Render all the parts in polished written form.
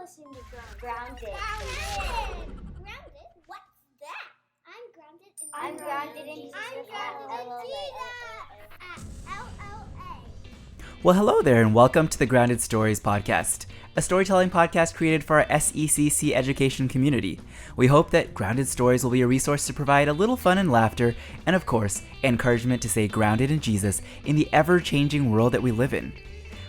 listening to Grounded. Grounded? What's that? I'm grounded in Jesus. I'm grounded in Jesus. LLA. Well, hello there, and welcome to the Grounded Stories podcast, a storytelling podcast created for our SECC education community. We hope that Grounded Stories will be a resource to provide a little fun and laughter, and of course, encouragement to stay grounded in Jesus in the ever-changing world that we live in.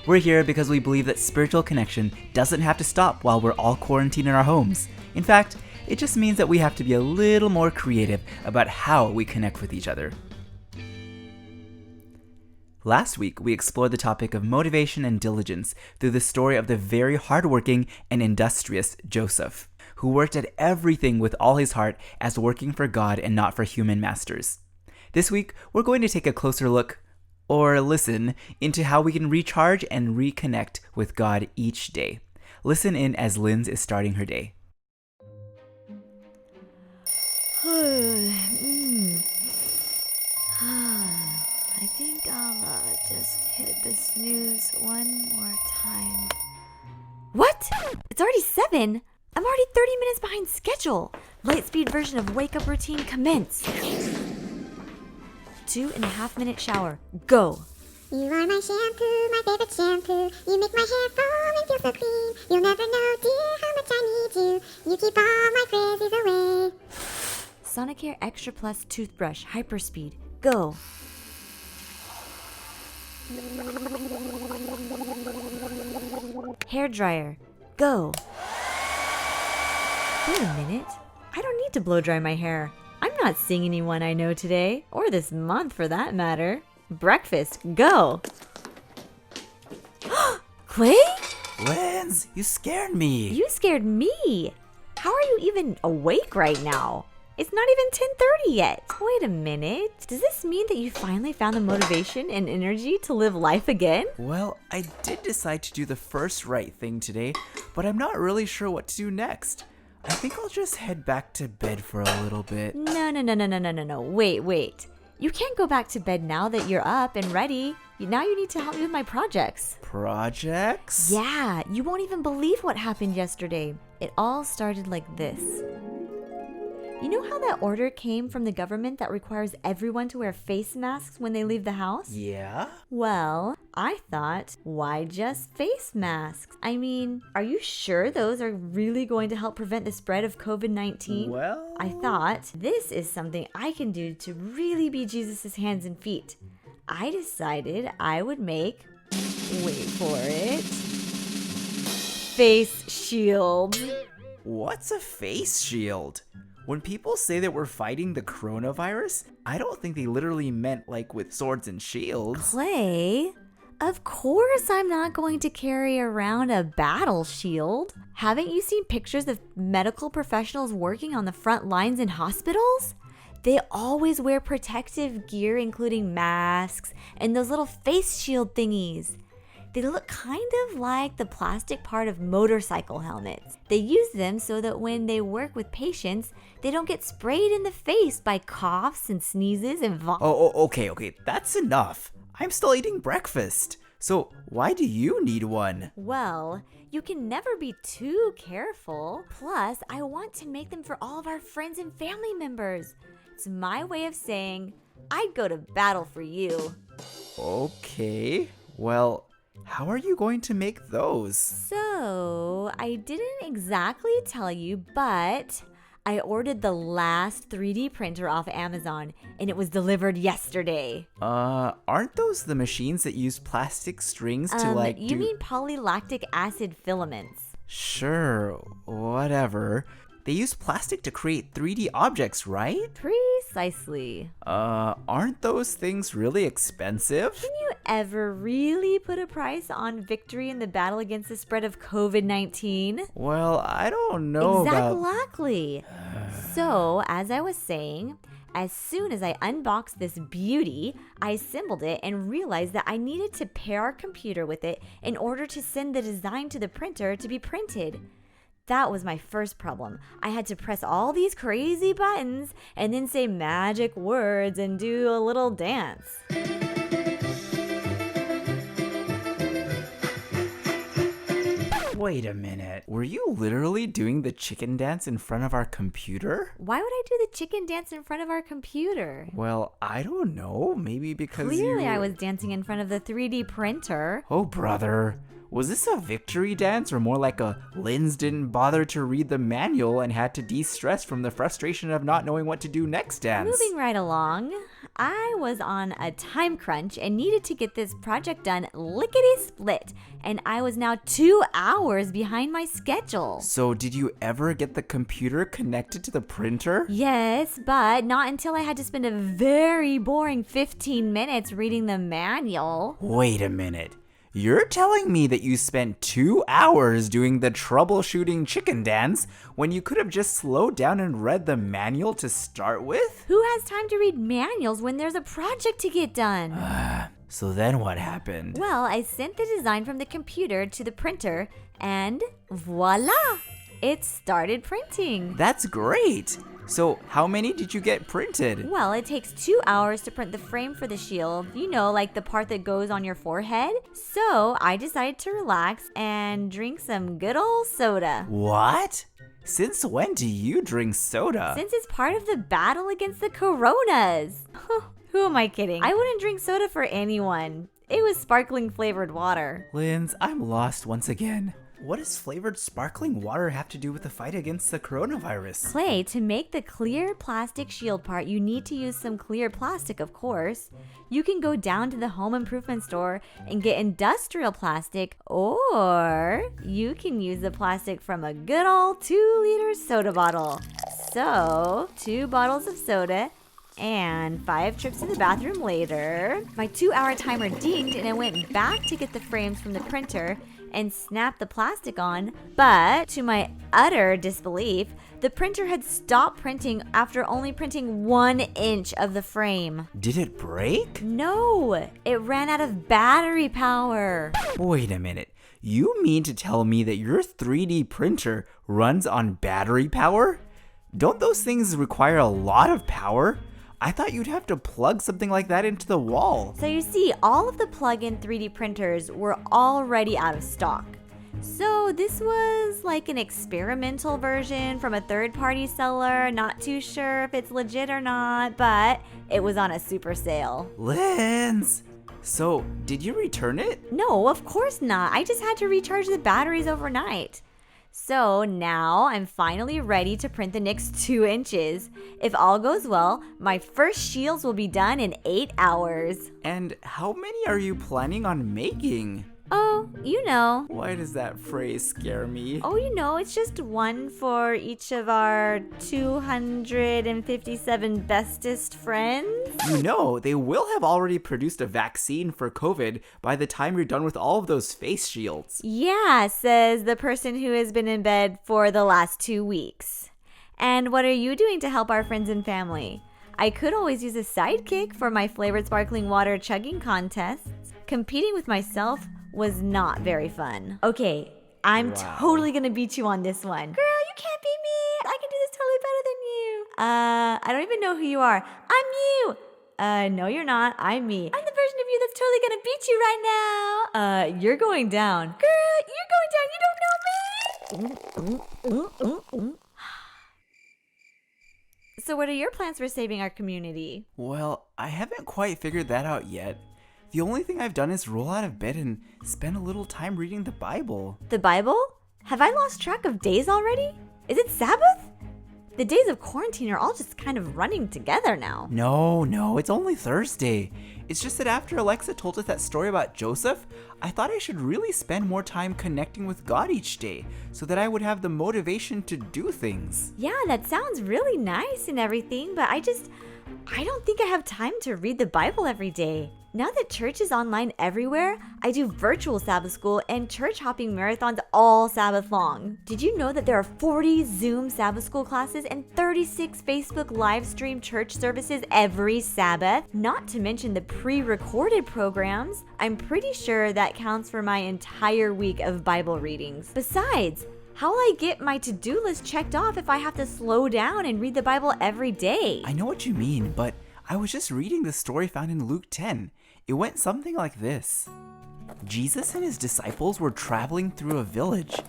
We're here because we believe that spiritual connection doesn't have to stop while we're all quarantined in our homes. In fact, it just means that we have to be a little more creative about how we connect with each other. Last week, we explored the topic of motivation and diligence through the story of the very hardworking and industrious Joseph, who worked at everything with all his heart as working for God and not for human masters. This week, we're going to take a closer look, or listen, into how we can recharge and reconnect with God each day. Listen in as Linz is starting her day. I think I'll just hit the snooze one more time. What? It's already 7. I'm already 30 minutes behind schedule. Lightspeed version of wake up routine commence. 2.5-minute shower. Go. You are my shampoo, my favorite shampoo. You make my hair foam and feel so clean. You'll never know, dear, how much I need you. You keep all my frizzies away. Sonicare Extra Plus toothbrush. Hyperspeed. Go. Hair dryer. Go. Wait a minute. I don't need to blow dry my hair. I'm not seeing anyone I know today, or this month for that matter. Breakfast. Go. Clay? Linz, you scared me. You scared me. How are you even awake right now? It's not even 10:30 yet. Wait a minute. Does this mean that you finally found the motivation and energy to live life again? Well, I did decide to do the first right thing today, but I'm not really sure what to do next. I think I'll just head back to bed for a little bit. No. Wait. You can't go back to bed now that you're up and ready. Now you need to help me with my projects. Projects? Yeah, you won't even believe what happened yesterday. It all started like this. You know how that order came from the government that requires everyone to wear face masks when they leave the house? Yeah? Well, I thought, why just face masks? I mean, are you sure those are really going to help prevent the spread of COVID-19? Well, I thought, this is something I can do to really be Jesus' hands and feet. I decided I would make, wait for it, face shield. what's a face shield? When people say that we're fighting the coronavirus, I don't think they literally meant like with swords and shields. Clay, of course I'm not going to carry around a battle shield. Haven't you seen pictures of medical professionals working on the front lines in hospitals? They always wear protective gear, including masks and those little face shield thingies. They look kind of like the plastic part of motorcycle helmets. They use them so that when they work with patients, they don't get sprayed in the face by coughs and sneezes and Okay, that's enough. I'm still eating breakfast. So why do you need one? Well, you can never be too careful. Plus, I want to make them for all of our friends and family members. It's my way of saying, I'd go to battle for you. Okay, well, how are you going to make those? So, I didn't exactly tell you, but I ordered the last 3D printer off Amazon, and it was delivered yesterday. Aren't those the machines that use plastic strings to You mean polylactic acid filaments? Sure, whatever. They use plastic to create 3D objects, right? Precisely. Aren't those things really expensive? Can you ever really put a price on victory in the battle against the spread of COVID-19? Well, I don't know about... Exactly. So, as I was saying, as soon as I unboxed this beauty, I assembled it and realized that I needed to pair our computer with it in order to send the design to the printer to be printed. That was my first problem. I had to press all these crazy buttons and then say magic words and do a little dance. Wait a minute. Were you literally doing the chicken dance in front of our computer? Why would I do the chicken dance in front of our computer? Well, I don't know. Maybe because Clearly, I was dancing in front of the 3D printer. Oh, brother. Was this a victory dance or more like a Linz didn't bother to read the manual and had to de-stress from the frustration of not knowing what to do next dance? Moving right along, I was on a time crunch and needed to get this project done lickety-split, and I was now 2 hours behind my schedule. So did you ever get the computer connected to the printer? Yes, but not until I had to spend a very boring 15 minutes reading the manual. Wait a minute. You're telling me that you spent 2 hours doing the troubleshooting chicken dance when you could have just slowed down and read the manual to start with? Who has time to read manuals when there's a project to get done? So then what happened? Well, I sent the design from the computer to the printer and voila! It started printing. That's great! So how many did you get printed? Well, it takes 2 hours to print the frame for the shield, you know, like the part that goes on your forehead. So I decided to relax and drink some good old soda. What? Since when do you drink soda? Since it's part of the battle against the coronas. Who am I kidding? I wouldn't drink soda for anyone. It was sparkling flavored water. Linz, I'm lost once again. What does flavored sparkling water have to do with the fight against the coronavirus? Clay, to make the clear plastic shield part, you need to use some clear plastic, of course. You can go down to the home improvement store and get industrial plastic, or you can use the plastic from a good old 2-liter soda bottle. So, 2 bottles of soda, and 5 trips to the bathroom later, my 2-hour timer dinged and I went back to get the frames from the printer and snapped the plastic on, but to my utter disbelief, the printer had stopped printing after only printing 1 inch of the frame. Did it break? No, it ran out of battery power. Wait a minute. You mean to tell me that your 3D printer runs on battery power? Don't those things require a lot of power? I thought you'd have to plug something like that into the wall. So you see, all of the plug-in 3D printers were already out of stock. So this was like an experimental version from a third-party seller. Not too sure if it's legit or not, but it was on a super sale. Linz! So, did you return it? No, of course not. I just had to recharge the batteries overnight. So now I'm finally ready to print the next 2 inches. If all goes well, my first shields will be done in 8 hours. And how many are you planning on making? Oh, you know. Why does that phrase scare me? Oh, you know, it's just one for each of our 257 bestest friends. You know, they will have already produced a vaccine for COVID by the time you're done with all of those face shields. Yeah, says the person who has been in bed for the last 2 weeks. And what are you doing to help our friends and family? I could always use a sidekick for my flavored sparkling water chugging contests. Competing with myself was not very fun. Okay, I'm totally gonna beat you on this one. Girl, you can't beat me. I can do this totally better than you. I don't even know who you are. I'm you. No, you're not. I'm me. I'm the version of you that's totally gonna beat you right now. You're going down. Girl, you're going down. You don't know me. So what are your plans for saving our community? Well, I haven't quite figured that out yet. The only thing I've done is roll out of bed and spend a little time reading the Bible. The Bible? Have I lost track of days already? Is it Sabbath? The days of quarantine are all just kind of running together now. No, it's only Thursday. It's just that after Alexa told us that story about Joseph, I thought I should really spend more time connecting with God each day so that I would have the motivation to do things. Yeah, that sounds really nice and everything, but I don't think I have time to read the Bible every day. Now that church is online everywhere, I do virtual Sabbath school and church hopping marathons all Sabbath long. Did you know that there are 40 Zoom Sabbath school classes and 36 Facebook live stream church services every Sabbath? Not to mention the pre-recorded programs. I'm pretty sure that counts for my entire week of Bible readings. Besides, how will I get my to-do list checked off if I have to slow down and read the Bible every day? I know what you mean, but I was just reading the story found in Luke 10. It went something like this. Jesus and his disciples were traveling through a village.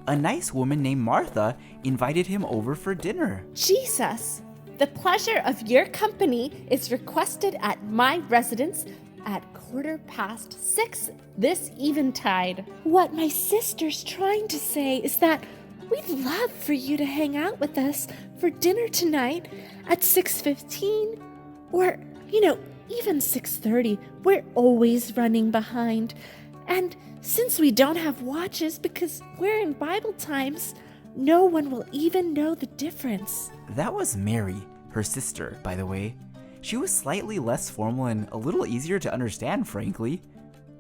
A nice woman named Martha invited him over for dinner. Jesus, the pleasure of your company is requested at my residence at 6:15 this eventide. What my sister's trying to say is that we'd love for you to hang out with us for dinner tonight at 6:15 or, even 6:30. We're always running behind. And since we don't have watches because we're in Bible times, no one will even know the difference. That was Mary, her sister, by the way. She was slightly less formal and a little easier to understand, frankly.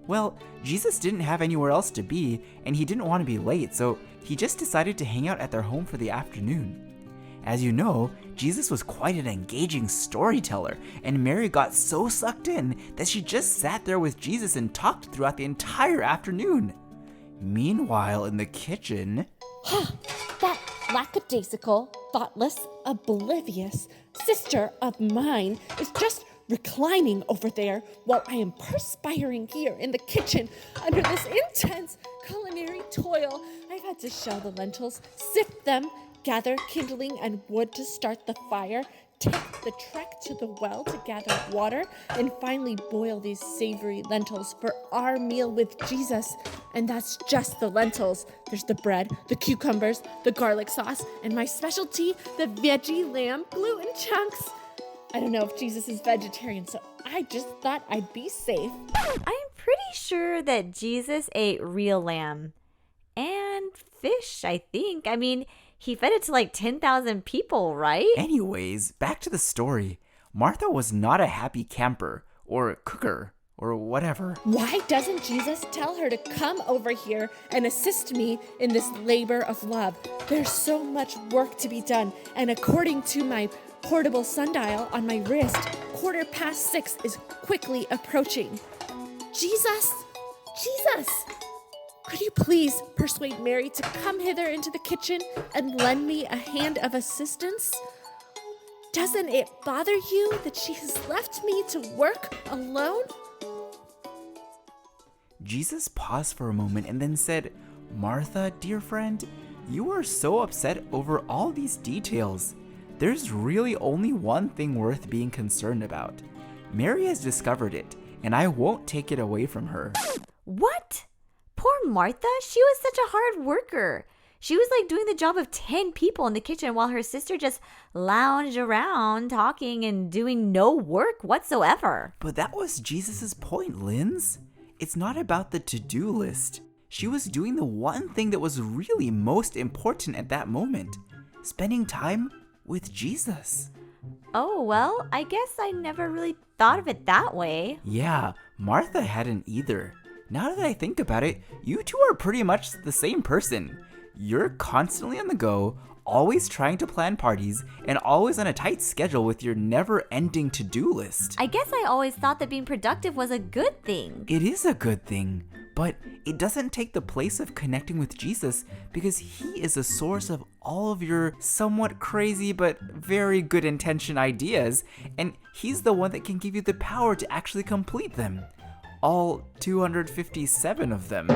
Well, Jesus didn't have anywhere else to be, and he didn't want to be late, so he just decided to hang out at their home for the afternoon. As you know, Jesus was quite an engaging storyteller, and Mary got so sucked in that she just sat there with Jesus and talked throughout the entire afternoon. Meanwhile, in the kitchen... That lackadaisical, thoughtless, oblivious sister of mine is just reclining over there while I am perspiring here in the kitchen under this intense culinary toil. I've had to shell the lentils, sift them, gather kindling and wood to start the fire, take the trek to the well to gather water, and finally boil these savory lentils for our meal with Jesus. And that's just the lentils. There's the bread, the cucumbers, the garlic sauce, and my specialty, the veggie lamb gluten chunks. I don't know if Jesus is vegetarian, so I just thought I'd be safe. I'm pretty sure that Jesus ate real lamb and fish, I think. I mean, he fed it to like 10,000 people, right? Anyways, back to the story. Martha was not a happy camper, or cooker, or whatever. Why doesn't Jesus tell her to come over here and assist me in this labor of love? There's so much work to be done, and according to my portable sundial on my wrist, 6:15 is quickly approaching. Jesus! Could you please persuade Mary to come hither into the kitchen and lend me a hand of assistance? Doesn't it bother you that she has left me to work alone? Jesus paused for a moment and then said, "Martha, dear friend, you are so upset over all these details. There's really only one thing worth being concerned about. Mary has discovered it, and I won't take it away from her." What? Poor Martha, she was such a hard worker. She was like doing the job of 10 people in the kitchen while her sister just lounged around talking and doing no work whatsoever. But that was Jesus' point, Linz. It's not about the to-do list. She was doing the one thing that was really most important at that moment, spending time with Jesus. Oh, well, I guess I never really thought of it that way. Yeah, Martha hadn't either. Now that I think about it, you two are pretty much the same person. You're constantly on the go, always trying to plan parties, and always on a tight schedule with your never-ending to-do list. I guess I always thought that being productive was a good thing. It is a good thing, but it doesn't take the place of connecting with Jesus because he is the source of all of your somewhat crazy but very good intention ideas, and he's the one that can give you the power to actually complete them. All 257 of them.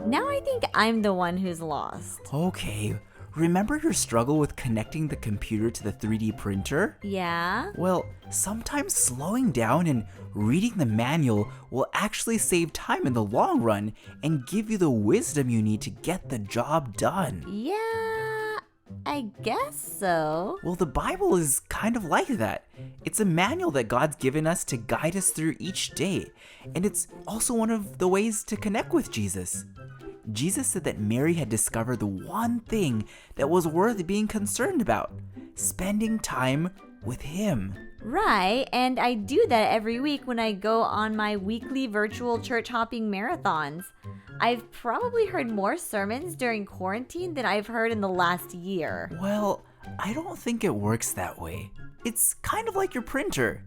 Now I think I'm the one who's lost. Okay, remember your struggle with connecting the computer to the 3D printer? Yeah? Well, sometimes slowing down and reading the manual will actually save time in the long run and give you the wisdom you need to get the job done. Yeah, I guess so. Well, the Bible is kind of like that. It's a manual that God's given us to guide us through each day, and it's also one of the ways to connect with Jesus. Jesus said that Mary had discovered the one thing that was worth being concerned about, spending time with him. Right, and I do that every week when I go on my weekly virtual church hopping marathons. I've probably heard more sermons during quarantine than I've heard in the last year. Well, I don't think it works that way. It's kind of like your printer.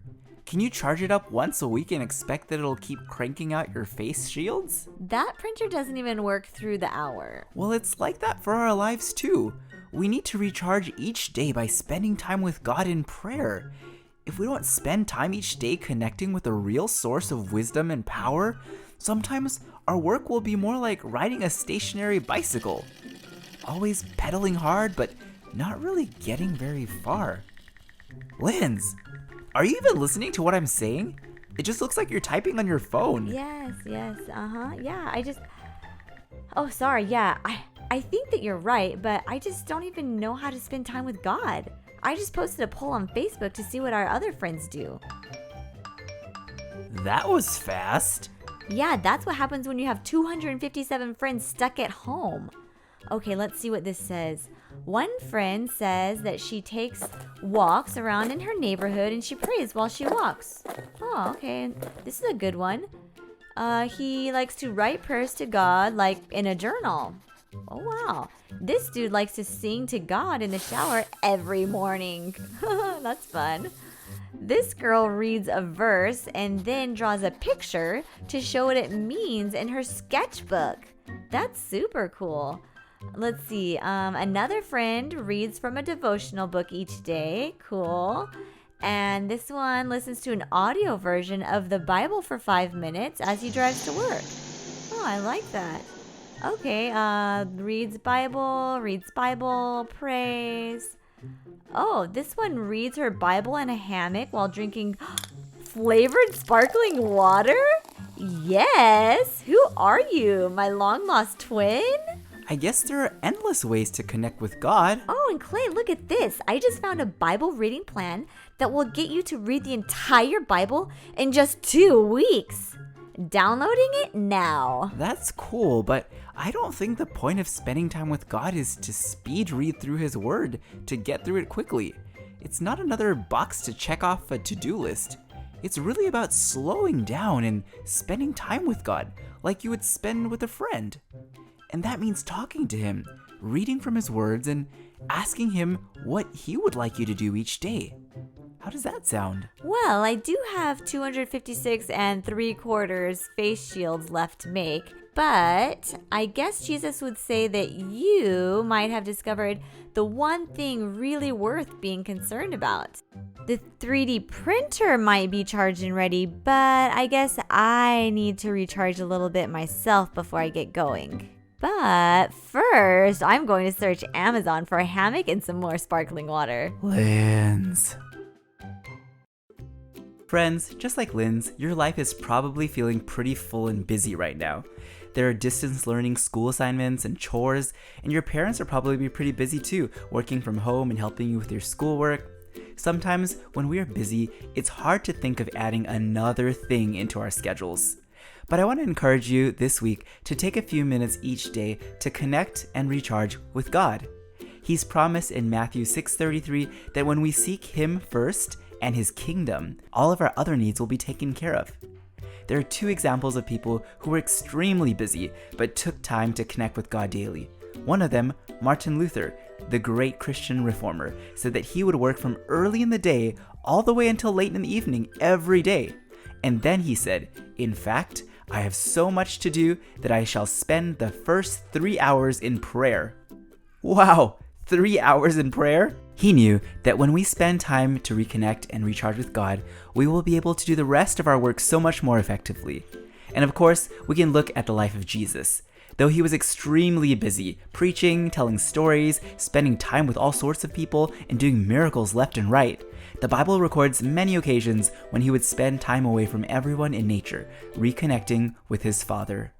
Can you charge it up once a week and expect that it'll keep cranking out your face shields? That printer doesn't even work through the hour. Well, it's like that for our lives too. We need to recharge each day by spending time with God in prayer. If we don't spend time each day connecting with a real source of wisdom and power, sometimes our work will be more like riding a stationary bicycle. Always pedaling hard, but not really getting very far. Linz, are you even listening to what I'm saying? It just looks like you're typing on your phone. Yes, yeah, Oh, sorry, yeah, I think that you're right, but I just don't even know how to spend time with God. I just posted a poll on Facebook to see what our other friends do. That was fast. Yeah, that's what happens when you have 257 friends stuck at home. Okay, let's see what this says. One friend says that she takes walks around in her neighborhood and she prays while she walks. Oh, okay. This is a good one. He likes to write prayers to God, like in a journal. Oh, wow. This dude likes to sing to God in the shower every morning. That's fun. This girl reads a verse and then draws a picture to show what it means in her sketchbook. That's super cool. Let's see. Another friend reads from a devotional book each day. Cool. And this one listens to an audio version of the Bible for 5 minutes as he drives to work. Oh, I like that. Okay. Reads Bible, prays. Oh, this one reads her Bible in a hammock while drinking flavored sparkling water? Yes. Who are you? My long lost twin? I guess there are endless ways to connect with God. Oh, and Clay, look at this. I just found a Bible reading plan that will get you to read the entire Bible in just 2 weeks. Downloading it now. That's cool, but I don't think the point of spending time with God is to speed read through His Word to get through it quickly. It's not another box to check off a to-do list. It's really about slowing down and spending time with God, like you would spend with a friend. And that means talking to Him, reading from His words, and asking Him what He would like you to do each day. How does that sound? Well, I do have 256 3/4 face shields left to make, but I guess Jesus would say that you might have discovered the one thing really worth being concerned about. The 3D printer might be charged and ready, but I guess I need to recharge a little bit myself before I get going. But first, I'm going to search Amazon for a hammock and some more sparkling water. Linz. Friends, just like Linz, your life is probably feeling pretty full and busy right now. There are distance learning school assignments and chores, and your parents are probably pretty busy too, working from home and helping you with your schoolwork. Sometimes when we are busy, it's hard to think of adding another thing into our schedules. But I want to encourage you this week to take a few minutes each day to connect and recharge with God. He's promised in Matthew 6:33 that when we seek Him first and His kingdom, all of our other needs will be taken care of. There are 2 examples of people who were extremely busy but took time to connect with God daily. One of them, Martin Luther, the great Christian reformer, said that he would work from early in the day all the way until late in the evening every day. And then he said, "In fact, I have so much to do that I shall spend the first 3 hours in prayer." Wow, 3 hours in prayer? He knew that when we spend time to reconnect and recharge with God, we will be able to do the rest of our work so much more effectively. And of course, we can look at the life of Jesus. Though he was extremely busy, preaching, telling stories, spending time with all sorts of people, and doing miracles left and right, the Bible records many occasions when he would spend time away from everyone in nature, reconnecting with his Father.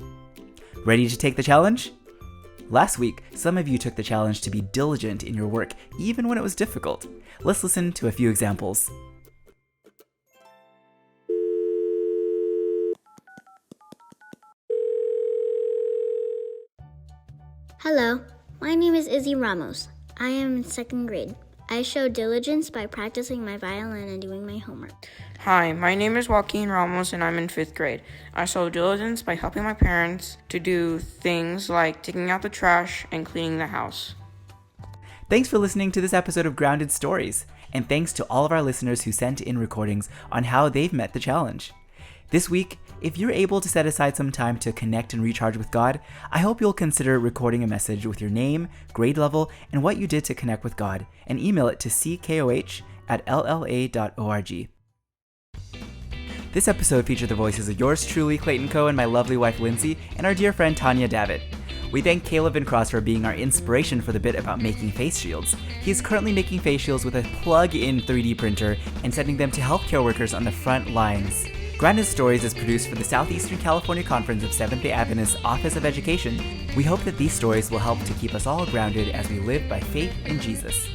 Ready to take the challenge? Last week, some of you took the challenge to be diligent in your work, even when it was difficult. Let's listen to a few examples. Hello, my name is Izzy Ramos. I am in 2nd grade. I show diligence by practicing my violin and doing my homework. Hi, my name is Joaquin Ramos and I'm in 5th grade. I show diligence by helping my parents to do things like taking out the trash and cleaning the house. Thanks for listening to this episode of Grounded Stories, and thanks to all of our listeners who sent in recordings on how they've met the challenge. This week, if you're able to set aside some time to connect and recharge with God, I hope you'll consider recording a message with your name, grade level, and what you did to connect with God, and email it to ckoh@lla.org. This episode featured the voices of yours truly, Clayton Coe, and my lovely wife, Lindsay, and our dear friend, Tanya Davitt. We thank Caleb and Cross for being our inspiration for the bit about making face shields. He is currently making face shields with a plug-in 3D printer and sending them to healthcare workers on the front lines. Grounded Stories is produced for the Southeastern California Conference of Seventh-day Adventist Office of Education. We hope that these stories will help to keep us all grounded as we live by faith in Jesus.